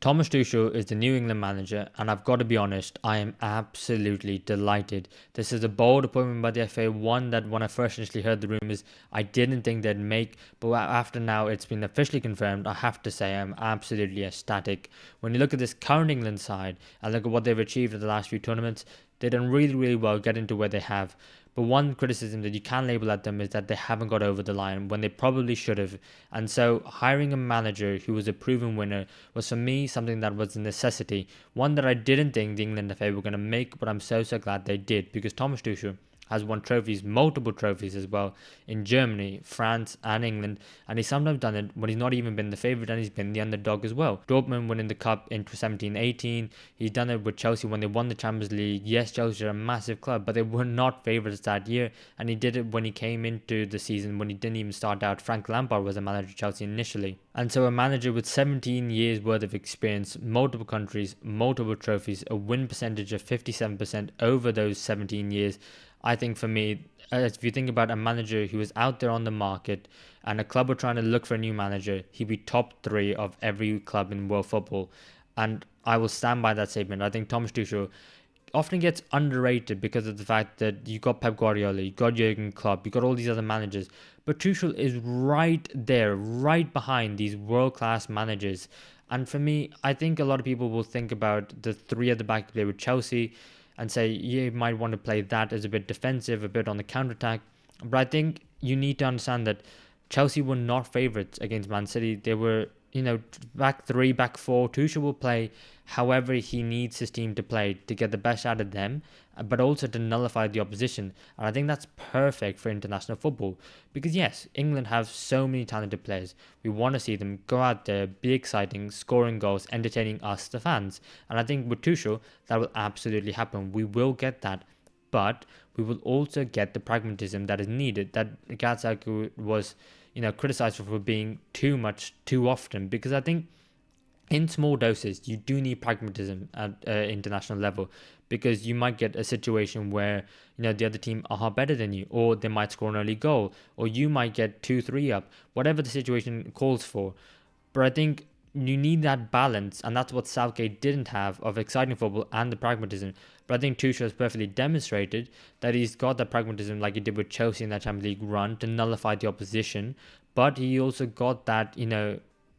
Thomas Tuchel is the New England manager, and I've got to be honest, I am absolutely delighted. This is a bold appointment by the FA, one that when I first initially heard the rumours, I didn't think they'd make, but after now it's been officially confirmed, I have to say I'm absolutely ecstatic. When you look at this current England side and look at what they've achieved in the last few tournaments, they've done really, really well getting to where they have. But one criticism that you can label at them is that they haven't got over the line when they probably should have. And so hiring a manager who was a proven winner was for me something that was a necessity. One that I didn't think the England FA were going to make, but I'm so glad they did, because Thomas Tuchel has won trophies, multiple trophies as well, in Germany, France, and England. And he's sometimes done it when he's not even been the favourite and he's been the underdog as well. Dortmund winning the cup in 17-18. He's done it with Chelsea when they won the Champions League. Yes, Chelsea are a massive club, but they were not favourites that year. And he did it when he came into the season when he didn't even start out. Frank Lampard was a manager of Chelsea initially. And so a manager with 17 years worth of experience, multiple countries, multiple trophies, a win percentage of 57% over those 17 years. I think for me, if you think about a manager who is out there on the market and a club are trying to look for a new manager, he'd be top 3 of every club in world football. And I will stand by that statement. I think Thomas Tuchel often gets underrated because of the fact that you got Pep Guardiola, you got Jurgen Klopp, you got all these other managers. But Tuchel is right there, right behind these world-class managers. And for me, I think a lot of people will think about the 3 at the back play with Chelsea and say, yeah, you might want to play that as a bit defensive, a bit on the counter-attack. But I think you need to understand that Chelsea were not favourites against Man City. They were, back 3, back 4. Tuchel will play however he needs his team to play to get the best out of them, but also to nullify the opposition. And I think that's perfect for international football. Because yes, England have so many talented players. We want to see them go out there, be exciting, scoring goals, entertaining us, the fans. And I think with Tuchel, that will absolutely happen. We will get that. But we will also get the pragmatism that is needed, that Gareth was, criticised for being too much, too often. Because I think in small doses, you do need pragmatism at international level, because you might get a situation where the other team are better than you, or they might score an early goal, or you might get 2-3 up, whatever the situation calls for. But I think you need that balance, and that's what Southgate didn't have, of exciting football and the pragmatism. But I think Tuchel has perfectly demonstrated that he's got that pragmatism, like he did with Chelsea in that Champions League run, to nullify the opposition. But he also got that,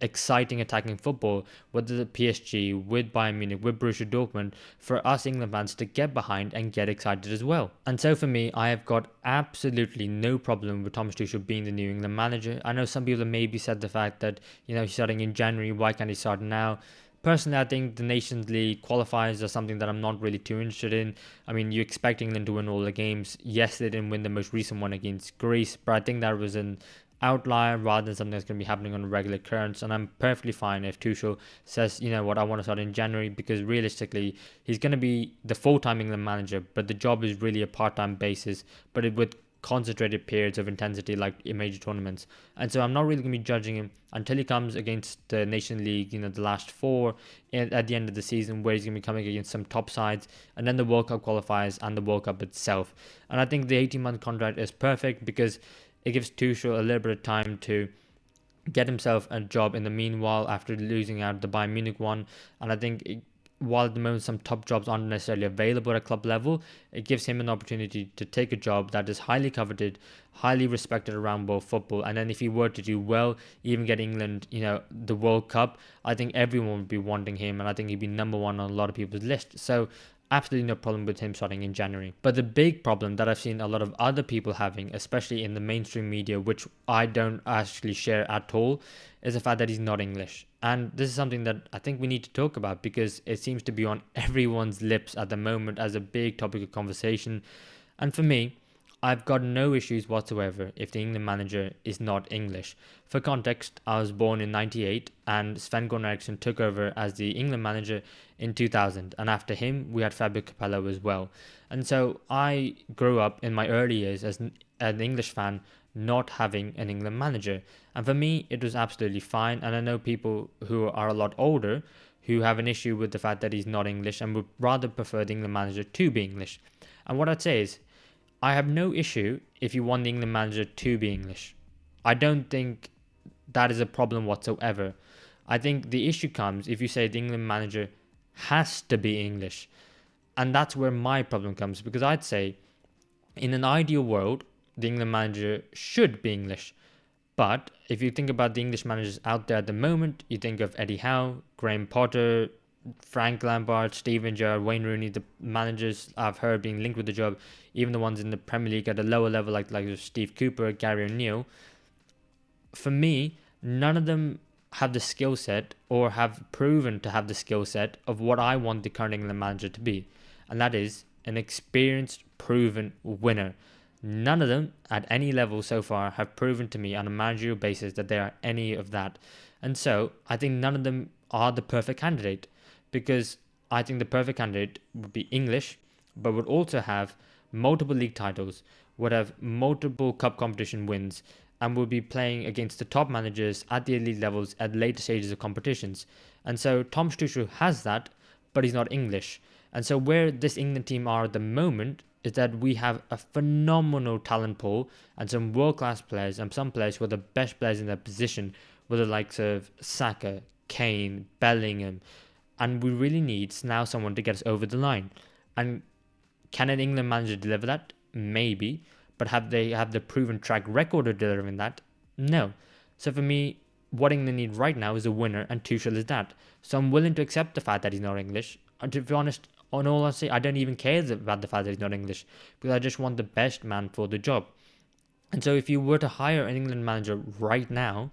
exciting attacking football, whether the PSG, with Bayern Munich, with Borussia Dortmund, for us England fans to get behind and get excited as well. And so for me, I have got absolutely no problem with Thomas Tuchel being the New England manager. I know some people have maybe said the fact that, he's starting in January, why can't he start now? Personally, I think the Nations League qualifiers are something that I'm not really too interested in. I mean, you expect England to win all the games. Yes, they didn't win the most recent one against Greece, but I think that was an outlier rather than something that's going to be happening on a regular occurrence. And I'm perfectly fine if Tuchel says, I want to start in January, because realistically, he's going to be the full-time England manager, but the job is really a part-time basis, but with concentrated periods of intensity like in major tournaments. And so I'm not really going to be judging him until he comes against the Nation League, the last 4 at the end of the season, where he's going to be coming against some top sides, and then the World Cup qualifiers and the World Cup itself. And I think the 18-month contract is perfect, because it gives Tuchel a little bit of time to get himself a job in the meanwhile after losing out the Bayern Munich one. And I think while at the moment some top jobs aren't necessarily available at club level, it gives him an opportunity to take a job that is highly coveted, highly respected around world football. And then if he were to do well, even get England, the World Cup, I think everyone would be wanting him, and I think he'd be number 1 on a lot of people's list. So absolutely no problem with him starting in January. But the big problem that I've seen a lot of other people having, especially in the mainstream media, which I don't actually share at all, is the fact that he's not English. And this is something that I think we need to talk about, because it seems to be on everyone's lips at the moment as a big topic of conversation. And for me, I've got no issues whatsoever if the England manager is not English. For context, I was born in 98 and Sven-Göran Eriksson took over as the England manager in 2000. And after him, we had Fabio Capello as well. And so I grew up in my early years as an English fan, not having an England manager. And for me, it was absolutely fine. And I know people who are a lot older who have an issue with the fact that he's not English and would rather prefer the England manager to be English. And what I'd say is, I have no issue if you want the England manager to be English. I don't think that is a problem whatsoever. I think the issue comes if you say the England manager has to be English. And that's where my problem comes, because I'd say in an ideal world, the England manager should be English. But if you think about the English managers out there at the moment, you think of Eddie Howe, Graham Potter, Frank Lampard, Steven Gerrard, Wayne Rooney, the managers I've heard being linked with the job, even the ones in the Premier League at a lower level like Steve Cooper, Gary O'Neill. For me, none of them have the skill set or have proven to have the skill set of what I want the current England manager to be. And that is an experienced, proven winner. None of them at any level so far have proven to me on a managerial basis that they are any of that. And so I think none of them are the perfect candidate, because I think the perfect candidate would be English, but would also have multiple league titles, would have multiple cup competition wins, and will be playing against the top managers at the elite levels at later stages of competitions. And so Thomas Tuchel has that, but he's not English. And so where this England team are at the moment is that we have a phenomenal talent pool and some world-class players, and some players who are the best players in their position, with the likes of Saka, Kane, Bellingham. And we really need now someone to get us over the line. And can an England manager deliver that? Maybe. But have they have the proven track record of delivering that? No. So for me, what England need right now is a winner, and Tuchel is that. So I'm willing to accept the fact that he's not English. And to be honest, on all honesty, I don't even care about the fact that he's not English, because I just want the best man for the job. And so if you were to hire an England manager right now,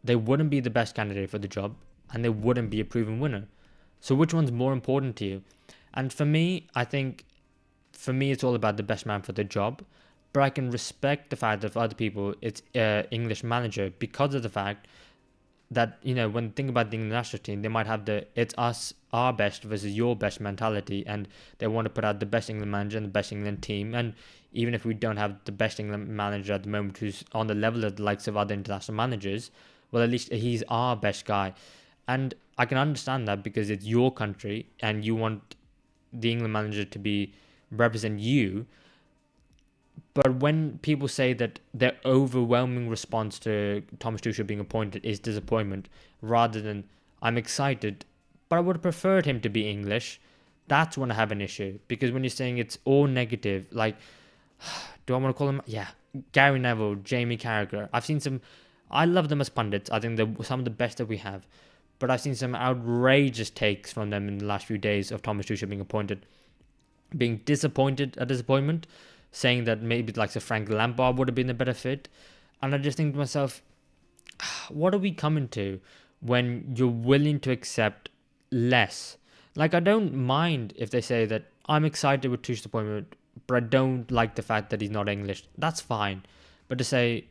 they wouldn't be the best candidate for the job, and they wouldn't be a proven winner. So which one's more important to you? And for me, I think it's all about the best man for the job. But I can respect the fact that for other people, it's English manager, because of the fact that, when you think about the England national team, they might have it's us, our best versus your best mentality, and they want to put out the best England manager and the best England team. And even if we don't have the best England manager at the moment who's on the level of the likes of other international managers, well, at least he's our best guy. And I can understand that, because it's your country and you want the England manager to represent you. But when people say that their overwhelming response to Thomas Tuchel being appointed is disappointment, rather than I'm excited, but I would have preferred him to be English, that's when I have an issue. Because when you're saying it's all negative, like, do I want to call him? Yeah, Gary Neville, Jamie Carragher. I love them as pundits. I think they're some of the best that we have. But I've seen some outrageous takes from them in the last few days of Thomas Tuchel being appointed, being disappointed at disappointment, saying that maybe like Frank Lampard would have been a better fit. And I just think to myself, what are we coming to when you're willing to accept less? Like, I don't mind if they say that I'm excited with Tuchel's appointment, but I don't like the fact that he's not English. That's fine. But to say,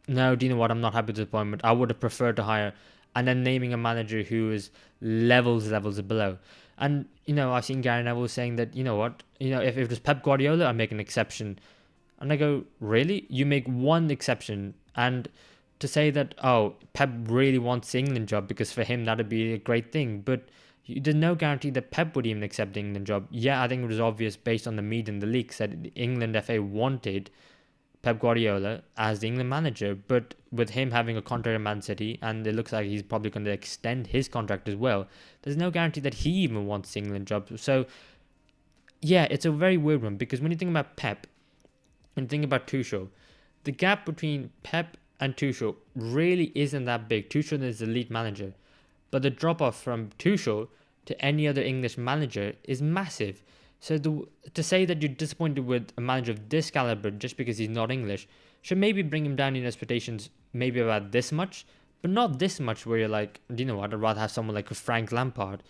no, do you know what, I'm not happy with the appointment, I would have preferred to hire, and then naming a manager who is levels below. And, I've seen Gary Neville saying that, if it was Pep Guardiola, I'd make an exception. And I go, really? You make one exception? And to say that, oh, Pep really wants the England job because for him that'd be a great thing. But there's no guarantee that Pep would even accept the England job. Yeah, I think it was obvious based on the media and the leaks that the England FA wanted Pep Guardiola as the England manager, but with him having a contract at Man City, and it looks like he's probably going to extend his contract as well, there's no guarantee that he even wants the England job. So, yeah, it's a very weird one, because when you think about Pep and think about Tuchel, the gap between Pep and Tuchel really isn't that big. Tuchel is the elite manager, but the drop-off from Tuchel to any other English manager is massive. So to say that you're disappointed with a manager of this caliber just because he's not English should maybe bring him down in expectations, maybe about this much, but not this much where you're like, do you know what, I'd rather have someone like Frank Lampard.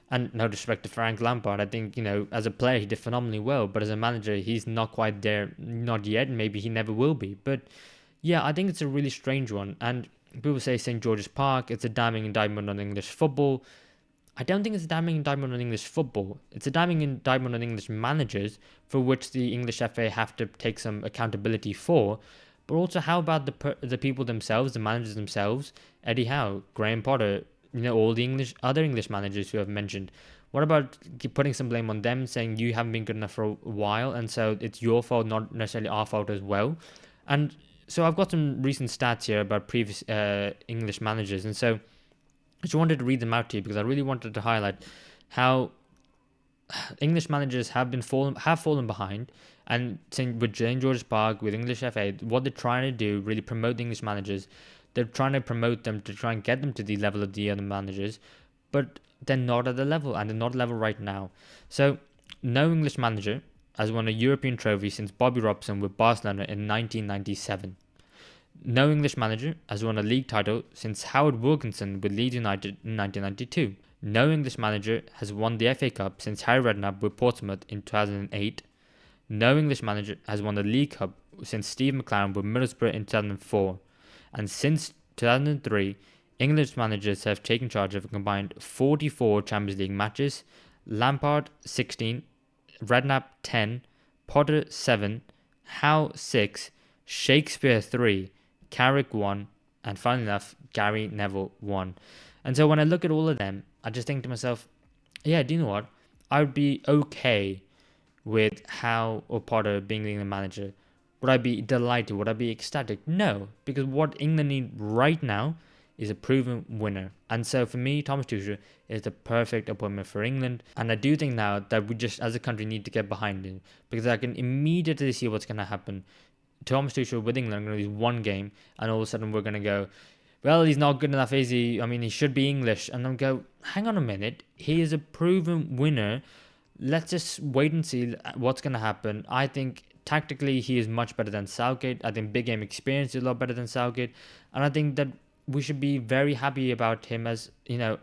And no disrespect to Frank Lampard, I think, as a player he did phenomenally well, but as a manager he's not quite there, not yet, and maybe he never will be. But yeah, I think it's a really strange one. And people say St. George's Park, it's a damning indictment on English football. I don't think it's a damning indictment on English football. It's a damning indictment on English managers, for which the English FA have to take some accountability for. But also, how about the people themselves, the managers themselves? Eddie Howe, Graham Potter, all the other English managers who I've mentioned. What about putting some blame on them, saying you haven't been good enough for a while, and so it's your fault, not necessarily our fault as well? And so I've got some recent stats here about previous English managers, and so I just wanted to read them out to you because I really wanted to highlight how English managers have fallen behind, and with St George's Park, with English FA, what they're trying to do really promote the English managers. They're trying to promote them to try and get them to the level of the other managers, but they're not at the level, and they're not at the level right now. So no English manager has won a European trophy since Bobby Robson with Barcelona in 1997. No English manager has won a league title since Howard Wilkinson with Leeds United in 1992. No English manager has won the FA Cup since Harry Redknapp with Portsmouth in 2008. No English manager has won the League Cup since Steve McLaren with Middlesbrough in 2004. And since 2003, English managers have taken charge of a combined 44 Champions League matches. Lampard 16, Redknapp 10, Potter 7, Howe 6, Shakespeare 3, Carrick 1, and finally enough, Gary Neville 1. And so when I look at all of them, I just think to myself, yeah, do you know what? I would be okay with Howe or Potter being the England manager. Would I be delighted? Would I be ecstatic? No, because what England need right now is a proven winner. And so for me, Thomas Tuchel is the perfect appointment for England. And I do think now that we just, as a country, need to get behind him, because I can immediately see what's going to happen. Thomas Tuchel with England are going to lose one game, and all of a sudden we're going to go, well, he's not good enough, is he? I mean, he should be English. And I'm go, hang on a minute. He is a proven winner. Let's just wait and see what's going to happen. I think tactically he is much better than Southgate. I think big game experience is a lot better than Southgate. And I think that we should be very happy about him as,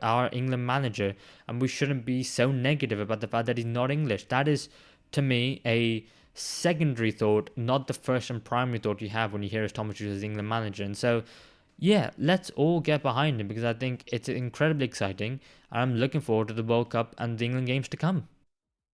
our England manager. And we shouldn't be so negative about the fact that he's not English. That is, to me, a secondary thought, not the first and primary thought you have when you hear as Thomas Tuchel as England manager. And so, yeah, let's all get behind him, because I think it's incredibly exciting. I'm looking forward to the World Cup and the England games to come.